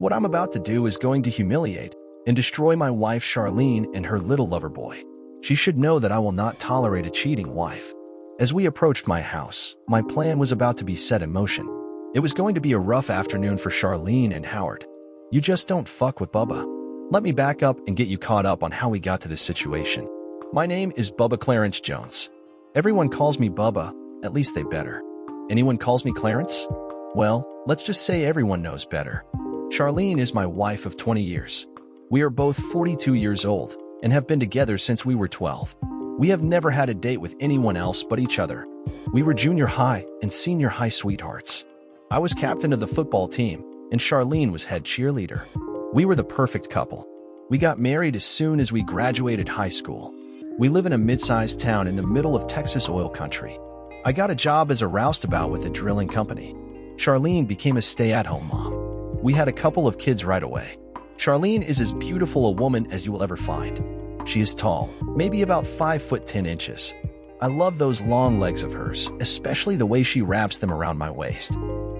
What I'm about to do is going to humiliate and destroy my wife Charlene and her little lover boy. She should know that I will not tolerate a cheating wife. As we approached my house, my plan was about to be set in motion. It was going to be a rough afternoon for Charlene and Howard. You just don't fuck with Bubba. Let me back up and get you caught up on how we got to this situation. My name is Bubba Clarence Jones. Everyone calls me Bubba, at least they better. Anyone calls me Clarence? Well, let's just say everyone knows better. Charlene is my wife of 20 years. We are both 42 years old and have been together since we were 12. We have never had a date with anyone else but each other. We were junior high and senior high sweethearts. I was captain of the football team, and Charlene was head cheerleader. We were the perfect couple. We got married as soon as we graduated high school. We live in a mid-sized town in the middle of Texas oil country. I got a job as a roustabout with a drilling company. Charlene became a stay-at-home mom. We had a couple of kids right away. Charlene is as beautiful a woman as you will ever find. She is tall, maybe about 5 foot 10 inches. I love those long legs of hers, especially the way she wraps them around my waist.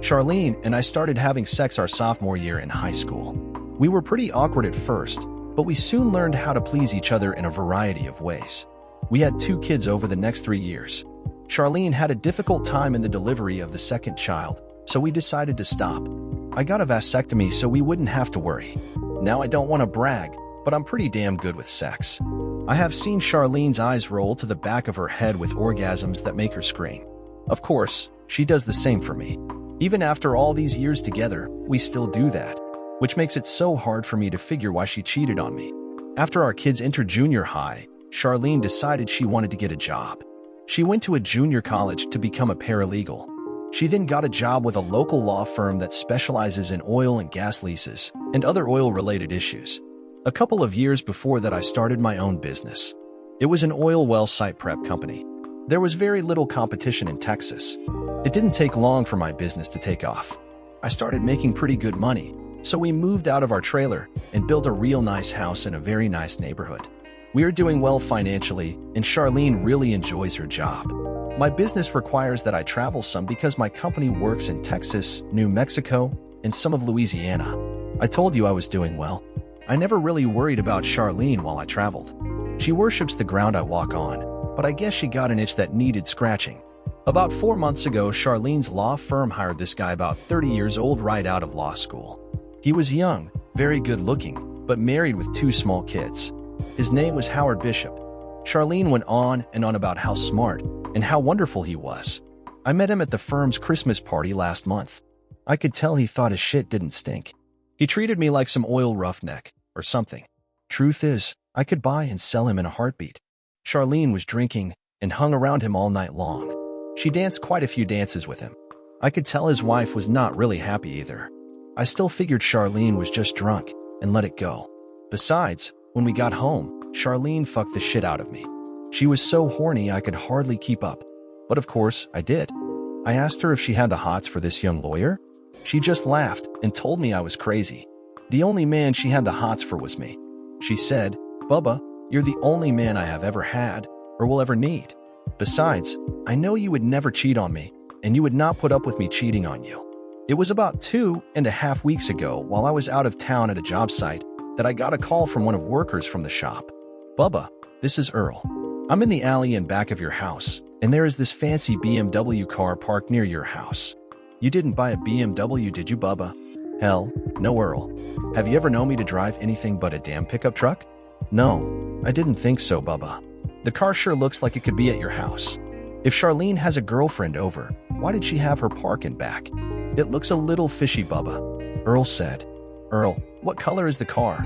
Charlene and I started having sex our sophomore year in high school. We were pretty awkward at first, but we soon learned how to please each other in a variety of ways. We had 2 kids over the next 3 years. Charlene had a difficult time in the delivery of the second child, so we decided to stop. I got a vasectomy so we wouldn't have to worry. Now I don't want to brag, but I'm pretty damn good with sex. I have seen Charlene's eyes roll to the back of her head with orgasms that make her scream. Of course, she does the same for me. Even after all these years together, we still do that, which makes it so hard for me to figure why she cheated on me. After our kids entered junior high, Charlene decided she wanted to get a job. She went to a junior college to become a paralegal. She then got a job with a local law firm that specializes in oil and gas leases and other oil-related issues. A couple of years before that, I started my own business. It was an oil well site prep company. There was very little competition in Texas. It didn't take long for my business to take off. I started making pretty good money, so we moved out of our trailer and built a real nice house in a very nice neighborhood. We are doing well financially, and Charlene really enjoys her job. My business requires that I travel some because my company works in Texas, New Mexico, and some of Louisiana. I told you I was doing well. I never really worried about Charlene while I traveled. She worships the ground I walk on, but I guess she got an itch that needed scratching. About 4 months ago, Charlene's law firm hired this guy about 30 years old right out of law school. He was young, very good looking, but married with 2 small kids. His name was Howard Bishop. Charlene went on and on about how smart and how wonderful he was. I met him at the firm's Christmas party last month. I could tell he thought his shit didn't stink. He treated me like some oil roughneck or something. Truth is, I could buy and sell him in a heartbeat. Charlene was drinking and hung around him all night long. She danced quite a few dances with him. I could tell his wife was not really happy either. I still figured Charlene was just drunk and let it go. Besides, when we got home, Charlene fucked the shit out of me. She was so horny I could hardly keep up. But of course, I did. I asked her if she had the hots for this young lawyer. She just laughed and told me I was crazy. The only man she had the hots for was me. She said, "Bubba, you're the only man I have ever had or will ever need. Besides, I know you would never cheat on me, and you would not put up with me cheating on you." It was about 2.5 weeks ago, while I was out of town at a job site, that I got a call from one of workers from the shop. "Bubba, this is Earl. I'm in the alley in back of your house, and there is this fancy BMW car parked near your house. You didn't buy a BMW, did you, Bubba?" "Hell, no, Earl. Have you ever known me to drive anything but a damn pickup truck?" "No, I didn't think so, Bubba. The car sure looks like it could be at your house. If Charlene has a girlfriend over, why did she have her park in back? It looks a little fishy, Bubba," Earl said. "Earl, what color is the car?"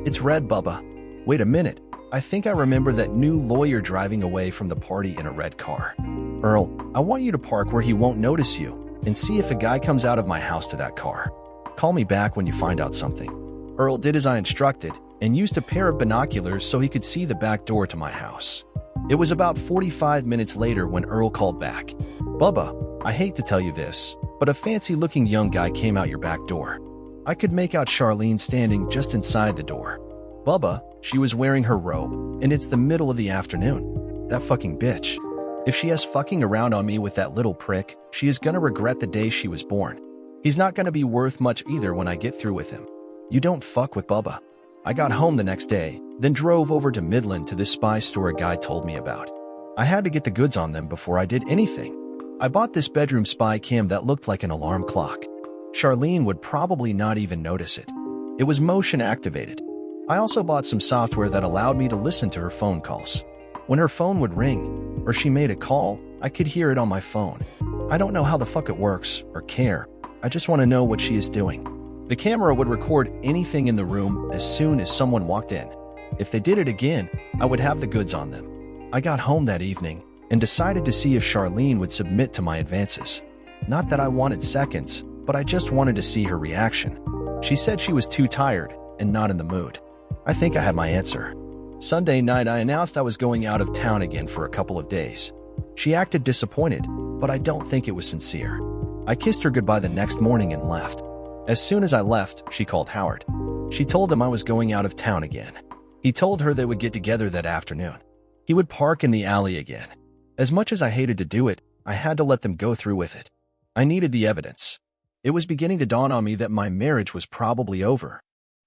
"It's red, Bubba." "Wait a minute. I think I remember that new lawyer driving away from the party in a red car." "Earl, I want you to park where he won't notice you and see if a guy comes out of my house to that car. Call me back when you find out something." Earl did as I instructed and used a pair of binoculars so he could see the back door to my house. It was about 45 minutes later when Earl called back. "Bubba, I hate to tell you this, but a fancy-looking young guy came out your back door. I could make out Charlene standing just inside the door. Bubba, she was wearing her robe, and it's the middle of the afternoon. That fucking bitch. If she has fucking around on me with that little prick, she is gonna regret the day she was born. He's not gonna be worth much either when I get through with him. You don't fuck with Bubba. I got home the next day, then drove over to Midland to this spy store a guy told me about. I had to get the goods on them before I did anything. I bought this bedroom spy cam that looked like an alarm clock. Charlene would probably not even notice it. It was motion activated. I also bought some software that allowed me to listen to her phone calls. When her phone would ring, or she made a call, I could hear it on my phone. I don't know how the fuck it works, or care. I just want to know what she is doing. The camera would record anything in the room as soon as someone walked in. If they did it again, I would have the goods on them. I got home that evening and decided to see if Charlene would submit to my advances. Not that I wanted seconds, but I just wanted to see her reaction. She said she was too tired and not in the mood. I think I had my answer. Sunday night, I announced I was going out of town again for a couple of days. She acted disappointed, but I don't think it was sincere. I kissed her goodbye the next morning and left. As soon as I left, she called Howard. She told him I was going out of town again. He told her they would get together that afternoon. He would park in the alley again. As much as I hated to do it, I had to let them go through with it. I needed the evidence. It was beginning to dawn on me that my marriage was probably over.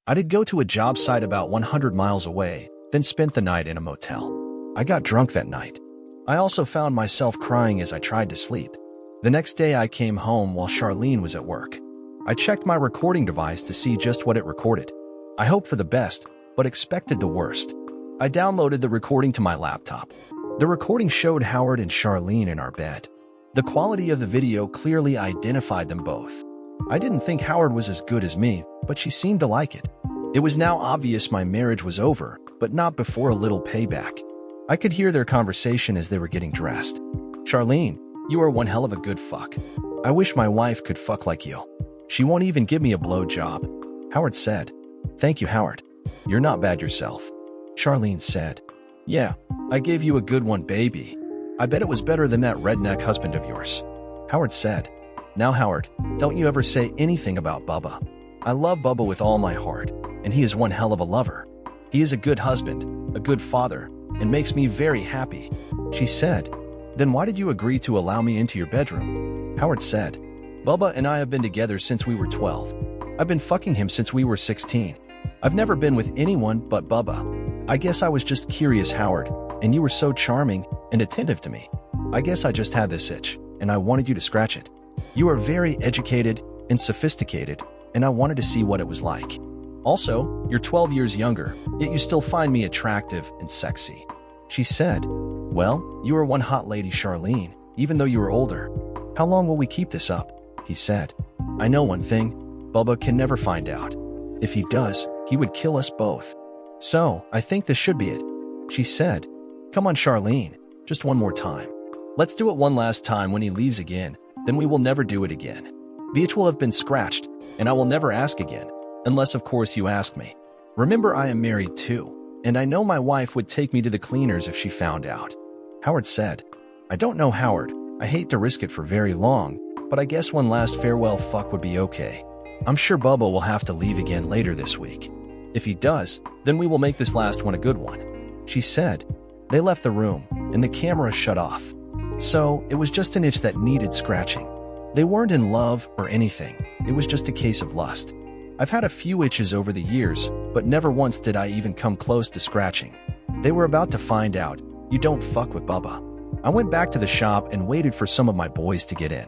I did go to a job site about 100 miles away, then spent the night in a motel. I got drunk that night. I also found myself crying as I tried to sleep. The next day I came home while Charlene was at work. I checked my recording device to see just what it recorded. I hoped for the best, but expected the worst. I downloaded the recording to my laptop. The recording showed Howard and Charlene in our bed. The quality of the video clearly identified them both. I didn't think Howard was as good as me, but she seemed to like it. It was now obvious my marriage was over, but not before a little payback. I could hear their conversation as they were getting dressed. Charlene, you are one hell of a good fuck. I wish my wife could fuck like you. She won't even give me a blow job. Howard said. Thank you, Howard. You're not bad yourself. Charlene said. Yeah, I gave you a good one, baby. I bet it was better than that redneck husband of yours. Howard said. Now, Howard, don't you ever say anything about Bubba. I love Bubba with all my heart, and he is one hell of a lover. He is a good husband, a good father, and makes me very happy. She said. Then why did you agree to allow me into your bedroom? Howard said. Bubba and I have been together since we were 12. I've been fucking him since we were 16. I've never been with anyone but Bubba. I guess I was just curious, Howard, and you were so charming and attentive to me. I guess I just had this itch, and I wanted you to scratch it. You are very educated and sophisticated, and I wanted to see what it was like. Also, you're 12 years younger, yet you still find me attractive and sexy. She said. Well, you are one hot lady, Charlene, even though you are older. How long will we keep this up? He said. I know one thing. Bubba can never find out. If he does, he would kill us both. So, I think this should be it. She said. Come on, Charlene. Just one more time. Let's do it one last time when he leaves again. Then we will never do it again. The itch will have been scratched, and I will never ask again. Unless, of course, you ask me. Remember, I am married too, and I know my wife would take me to the cleaners if she found out. Howard said. I don't know, Howard. I hate to risk it for very long, but I guess one last farewell fuck would be okay. I'm sure Bubba will have to leave again later this week. If he does, then we will make this last one a good one. She said. They left the room, and the camera shut off. So, it was just an itch that needed scratching. They weren't in love or anything. It was just a case of lust. I've had a few itches over the years, but never once did I even come close to scratching. They were about to find out. You don't fuck with Bubba. I went back to the shop and waited for some of my boys to get in.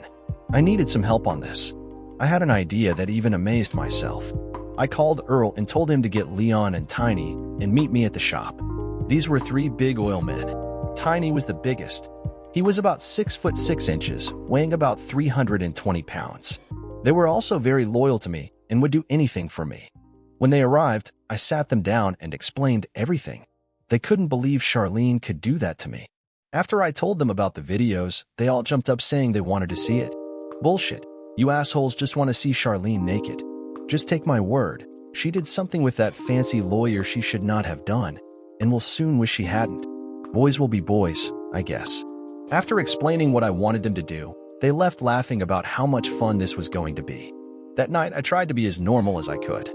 I needed some help on this. I had an idea that even amazed myself. I called Earl and told him to get Leon and Tiny and meet me at the shop. These were 3 big oil men. Tiny was the biggest. He was about 6'6", weighing about 320 pounds. They were also very loyal to me and would do anything for me. When they arrived, I sat them down and explained everything. They couldn't believe Charlene could do that to me. After I told them about the videos, they all jumped up saying they wanted to see it. Bullshit. You assholes just want to see Charlene naked. Just take my word. She did something with that fancy lawyer she should not have done, and will soon wish she hadn't. Boys will be boys, I guess. After explaining what I wanted them to do, they left laughing about how much fun this was going to be. That night, I tried to be as normal as I could.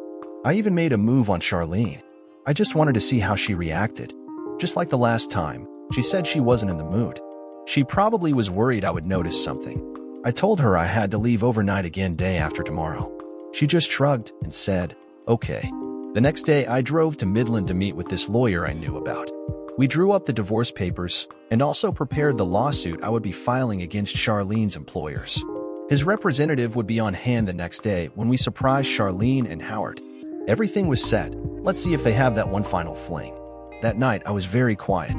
I even made a move on Charlene. I just wanted to see how she reacted. Just like the last time, she said she wasn't in the mood. She probably was worried I would notice something. I told her I had to leave overnight again day after tomorrow. She just shrugged and said, Okay. The next day, I drove to Midland to meet with this lawyer I knew about. We drew up the divorce papers and also prepared the lawsuit I would be filing against Charlene's employers. His representative would be on hand the next day when we surprised Charlene and Howard. Everything was set. Let's see if they have that one final fling. That night, I was very quiet.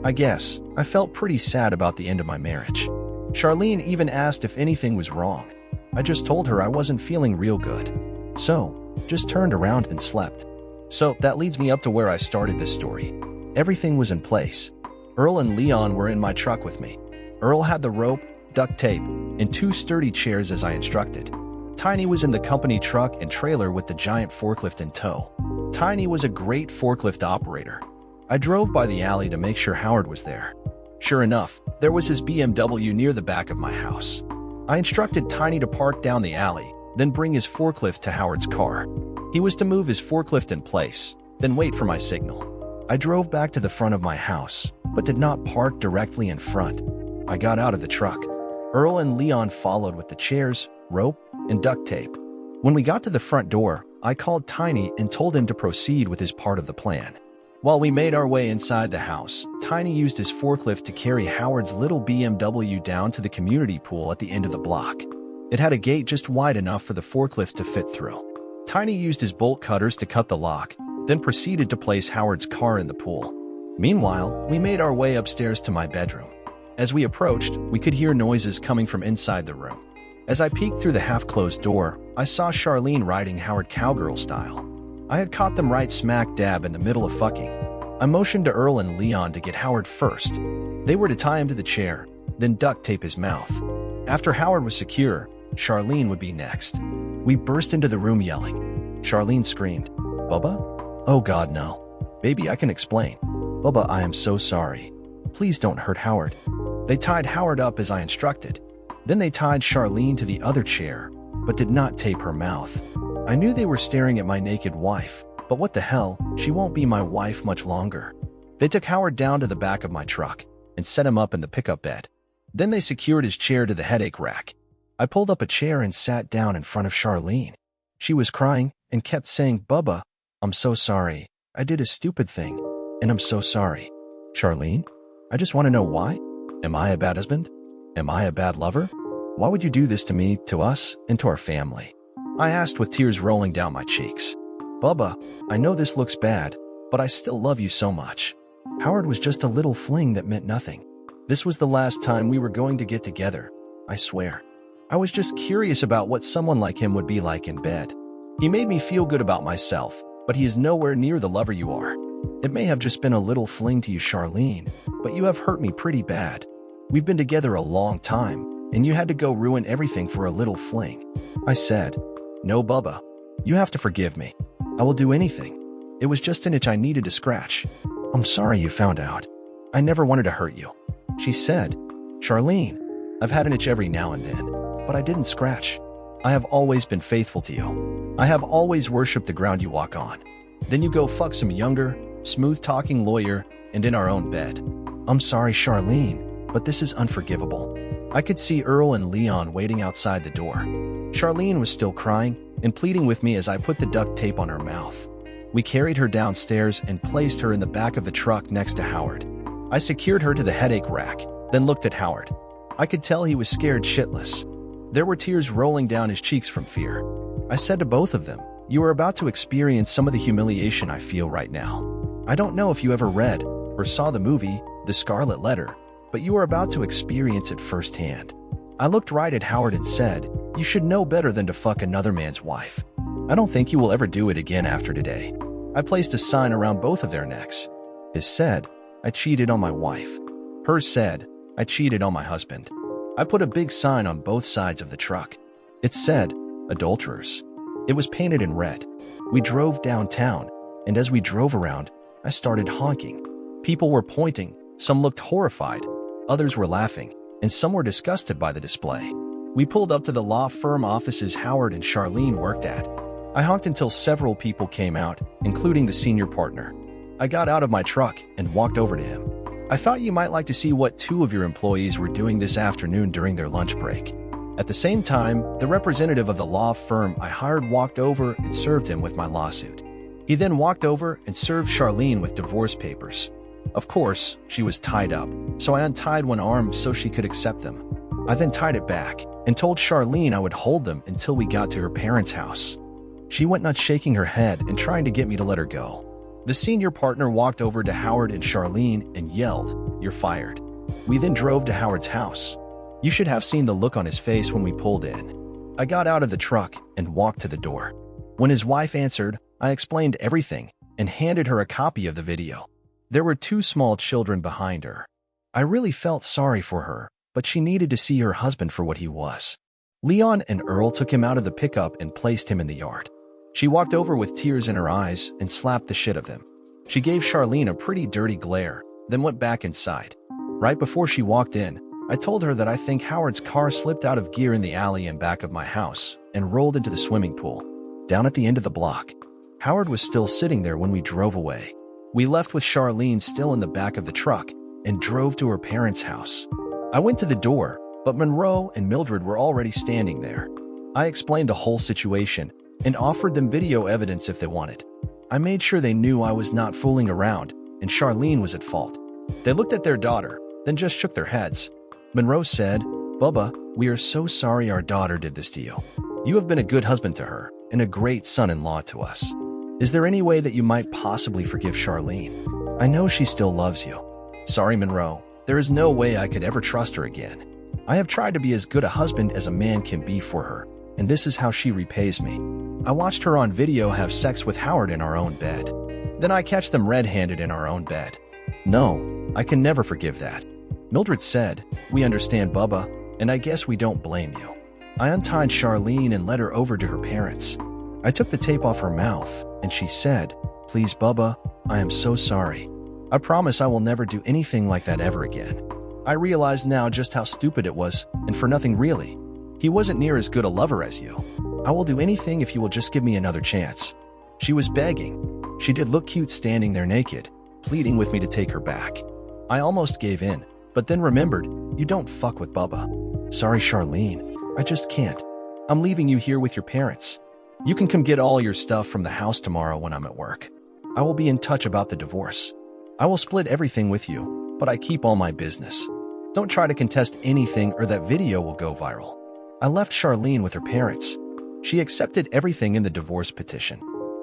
I guess I felt pretty sad about the end of my marriage. Charlene even asked if anything was wrong. I just told her I wasn't feeling real good. So, just turned around and slept. So, that leads me up to where I started this story. Everything was in place. Earl and Leon were in my truck with me. Earl had the rope, duct tape, and 2 sturdy chairs as I instructed. Tiny was in the company truck and trailer with the giant forklift in tow. Tiny was a great forklift operator. I drove by the alley to make sure Howard was there. Sure enough, there was his BMW near the back of my house. I instructed Tiny to park down the alley, then bring his forklift to Howard's car. He was to move his forklift in place, then wait for my signal. I drove back to the front of my house, but did not park directly in front. I got out of the truck. Earl and Leon followed with the chairs, rope, and duct tape. When we got to the front door, I called Tiny and told him to proceed with his part of the plan. While we made our way inside the house, Tiny used his forklift to carry Howard's little BMW down to the community pool at the end of the block. It had a gate just wide enough for the forklift to fit through. Tiny used his bolt cutters to cut the lock, then proceeded to place Howard's car in the pool. Meanwhile, we made our way upstairs to my bedroom. As we approached, we could hear noises coming from inside the room. As I peeked through the half-closed door, I saw Charlene riding Howard cowgirl style. I had caught them right smack dab in the middle of fucking. I motioned to Earl and Leon to get Howard first. They were to tie him to the chair, then duct tape his mouth. After Howard was secure, Charlene would be next. We burst into the room yelling. Charlene screamed, "Bubba? Oh God, no. Baby, I can explain. Bubba, I am so sorry. Please don't hurt Howard." They tied Howard up as I instructed. Then they tied Charlene to the other chair, but did not tape her mouth. I knew they were staring at my naked wife, but what the hell, she won't be my wife much longer. They took Howard down to the back of my truck and set him up in the pickup bed. Then they secured his chair to the headache rack. I pulled up a chair and sat down in front of Charlene. She was crying and kept saying, "Bubba, I'm so sorry. I did a stupid thing, and I'm so sorry." Charlene, I just want to know why. Am I a bad husband? Am I a bad lover? Why would you do this to me, to us, and to our family? I asked with tears rolling down my cheeks. Bubba, I know this looks bad, but I still love you so much. Howard was just a little fling that meant nothing. This was the last time we were going to get together, I swear. I was just curious about what someone like him would be like in bed. He made me feel good about myself, but he is nowhere near the lover you are. It may have just been a little fling to you, Charlene, but you have hurt me pretty bad. We've been together a long time, and you had to go ruin everything for a little fling. I said, "No, Bubba, you have to forgive me. I will do anything. It was just an itch I needed to scratch. I'm sorry you found out. I never wanted to hurt you." She said, "Charlene, I've had an itch every now and then, but I didn't scratch. I have always been faithful to you. I have always worshipped the ground you walk on. Then you go fuck some younger, smooth-talking lawyer and in our own bed. I'm sorry, Charlene, but this is unforgivable." I could see Earl and Leon waiting outside the door. Charlene was still crying and pleading with me as I put the duct tape on her mouth. We carried her downstairs and placed her in the back of the truck next to Howard. I secured her to the headache rack, then looked at Howard. I could tell he was scared shitless. There were tears rolling down his cheeks from fear. I said to both of them, "You are about to experience some of the humiliation I feel right now. I don't know if you ever read or saw the movie, The Scarlet Letter, but you are about to experience it firsthand." I looked right at Howard and said, "You should know better than to fuck another man's wife. I don't think you will ever do it again after today." I placed a sign around both of their necks. His said, "I cheated on my wife." Hers said, "I cheated on my husband." I put a big sign on both sides of the truck. It said, "Adulterers." It was painted in red. We drove downtown, and as we drove around, I started honking. People were pointing, some looked horrified, others were laughing, and some were disgusted by the display. We pulled up to the law firm offices Howard and Charlene worked at. I honked until several people came out, including the senior partner. I got out of my truck and walked over to him. "I thought you might like to see what 2 of your employees were doing this afternoon during their lunch break." At the same time, the representative of the law firm I hired walked over and served him with my lawsuit. He then walked over and served Charlene with divorce papers. Of course, she was tied up, so I untied one arm so she could accept them. I then tied it back and told Charlene I would hold them until we got to her parents' house. She went nuts, shaking her head and trying to get me to let her go. The senior partner walked over to Howard and Charlene and yelled, "You're fired." We then drove to Howard's house. You should have seen the look on his face when we pulled in. I got out of the truck and walked to the door. When his wife answered, I explained everything and handed her a copy of the video. There were 2 small children behind her. I really felt sorry for her, but she needed to see her husband for what he was. Leon and Earl took him out of the pickup and placed him in the yard. She walked over with tears in her eyes and slapped the shit of him. She gave Charlene a pretty dirty glare, then went back inside. Right before she walked in, I told her that I think Howard's car slipped out of gear in the alley in back of my house and rolled into the swimming pool. Down at the end of the block, Howard was still sitting there when we drove away. We left with Charlene still in the back of the truck and drove to her parents' house. I went to the door, but Monroe and Mildred were already standing there. I explained the whole situation and offered them video evidence if they wanted. I made sure they knew I was not fooling around and Charlene was at fault. They looked at their daughter, then just shook their heads. Monroe said, "Bubba, we are so sorry our daughter did this to you. You have been a good husband to her and a great son-in-law to us. Is there any way that you might possibly forgive Charlene? I know she still loves you." "Sorry, Monroe. There is no way I could ever trust her again. I have tried to be as good a husband as a man can be for her, and this is how she repays me. I watched her on video have sex with Howard in our own bed. Then I catch them red-handed in our own bed. No, I can never forgive that." Mildred said, "We understand, Bubba, and I guess we don't blame you." I untied Charlene and led her over to her parents. I took the tape off her mouth, and she said, "Please, Bubba, I am so sorry. I promise I will never do anything like that ever again." I realize now just how stupid it was, and for nothing really. He wasn't near as good a lover as you. I will do anything if you will just give me another chance. She was begging. She did look cute standing there naked, pleading with me to take her back. I almost gave in, but then remembered, you don't fuck with Bubba. "Sorry, Charlene. I just can't. I'm leaving you here with your parents. You can come get all your stuff from the house tomorrow when I'm at work. I will be in touch about the divorce. I will split everything with you, but I keep all my business. Don't try to contest anything or that video will go viral." I left Charlene with her parents. She accepted everything in the divorce petition.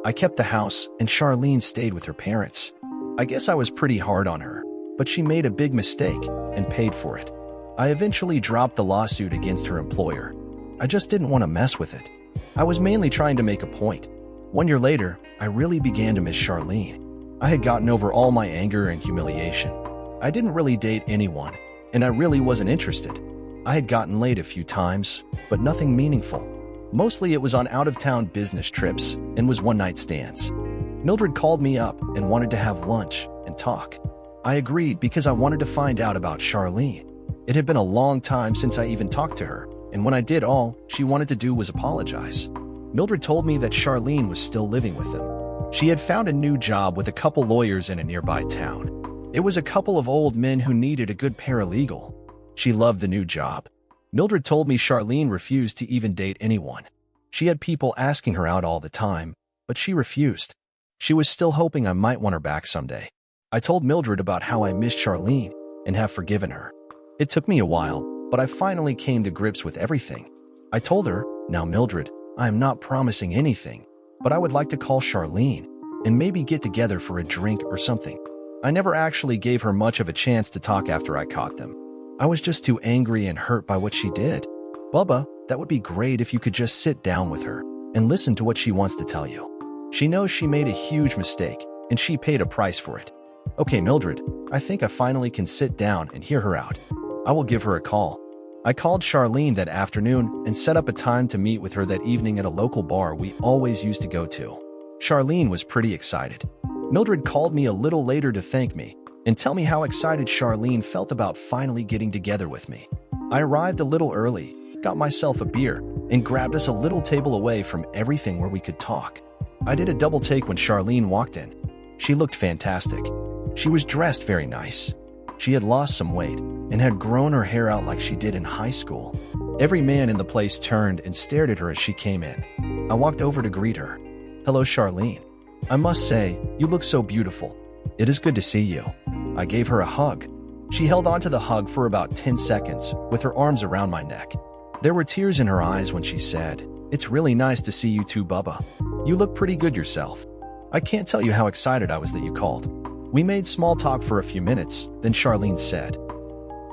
I kept the house and Charlene stayed with her parents. I guess I was pretty hard on her, but she made a big mistake and paid for it. I eventually dropped the lawsuit against her employer. I just didn't want to mess with it. I was mainly trying to make a point. 1 year later, I really began to miss Charlene. I had gotten over all my anger and humiliation. I didn't really date anyone, and I really wasn't interested. I had gotten laid a few times, but nothing meaningful. Mostly it was on out-of-town business trips and was one-night stands. Mildred called me up and wanted to have lunch and talk. I agreed because I wanted to find out about Charlene. It had been a long time since I even talked to her, and when I did, all she wanted to do was apologize. Mildred told me that Charlene was still living with them. She had found a new job with a couple lawyers in a nearby town. It was a couple of old men who needed a good paralegal. She loved the new job. Mildred told me Charlene refused to even date anyone. She had people asking her out all the time, but she refused. She was still hoping I might want her back someday. I told Mildred about how I missed Charlene and have forgiven her. It took me a while, but I finally came to grips with everything. I told her, "Now, Mildred, I am not promising anything, but I would like to call Charlene and maybe get together for a drink or something." I never actually gave her much of a chance to talk after I caught them. I was just too angry and hurt by what she did. "Bubba, that would be great if you could just sit down with her and listen to what she wants to tell you. She knows she made a huge mistake, and she paid a price for it." "Okay, Mildred, I think I finally can sit down and hear her out. I will give her a call." I called Charlene that afternoon and set up a time to meet with her that evening at a local bar we always used to go to. Charlene was pretty excited. Mildred called me a little later to thank me and tell me how excited Charlene felt about finally getting together with me. I arrived a little early, got myself a beer, and grabbed us a little table away from everything where we could talk. I did a double take when Charlene walked in. She looked fantastic. She was dressed very nice. She had lost some weight and had grown her hair out like she did in high school. Every man in the place turned and stared at her as she came in. I walked over to greet her. "Hello, Charlene. I must say, you look so beautiful. It is good to see you." I gave her a hug. She held onto the hug for about 10 seconds, with her arms around my neck. There were tears in her eyes when she said, "It's really nice to see you too, Bubba. You look pretty good yourself." I can't tell you how excited I was that you called. We made small talk for a few minutes, then Charlene said,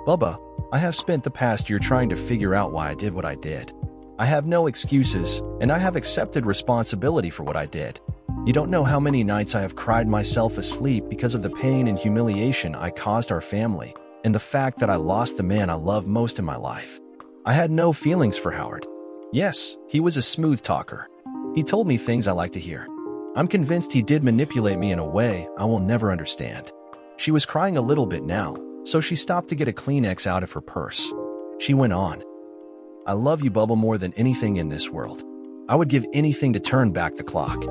"Bubba, I have spent the past year trying to figure out why I did what I did. I have no excuses, and I have accepted responsibility for what I did. You don't know how many nights I have cried myself asleep because of the pain and humiliation I caused our family, and the fact that I lost the man I love most in my life. I had no feelings for Howard. Yes, he was a smooth talker. He told me things I like to hear. I'm convinced he did manipulate me in a way I will never understand." She was crying a little bit now, so she stopped to get a Kleenex out of her purse. She went on, "I love you, Bubba, more than anything in this world. I would give anything to turn back the clock.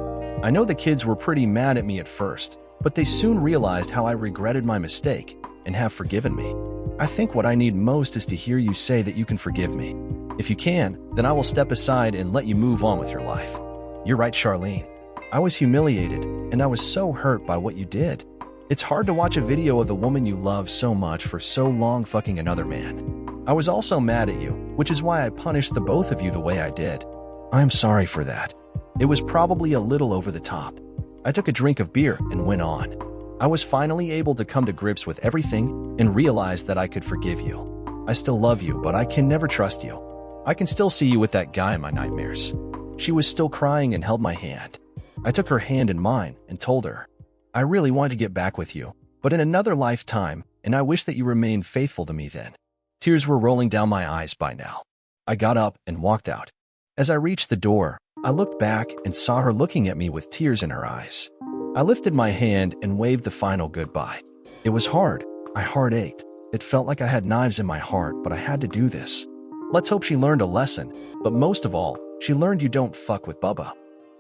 I know the kids were pretty mad at me at first, but they soon realized how I regretted my mistake and have forgiven me. I think what I need most is to hear you say that you can forgive me. If you can, then I will step aside and let you move on with your life." You're right, Charlene. I was humiliated, and I was so hurt by what you did. It's hard to watch a video of the woman you love so much for so long fucking another man. I was also mad at you, which is why I punished the both of you the way I did. I'm sorry for that. It was probably a little over the top. I took a drink of beer and went on. I was finally able to come to grips with everything and realize that I could forgive you. I still love you, but I can never trust you. I can still see you with that guy in my nightmares. She was still crying and held my hand. I took her hand in mine and told her, "I really want to get back with you, but in another lifetime, and I wish that you remained faithful to me then." Tears were rolling down my eyes by now. I got up and walked out. As I reached the door, I looked back and saw her looking at me with tears in her eyes. I lifted my hand and waved the final goodbye. It was hard. My heart ached. It felt like I had knives in my heart, but I had to do this. Let's hope she learned a lesson, but most of all, she learned you don't fuck with Bubba.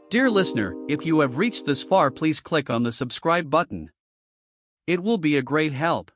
Dear listener, if you have reached this far, please click on the subscribe button. It will be a great help.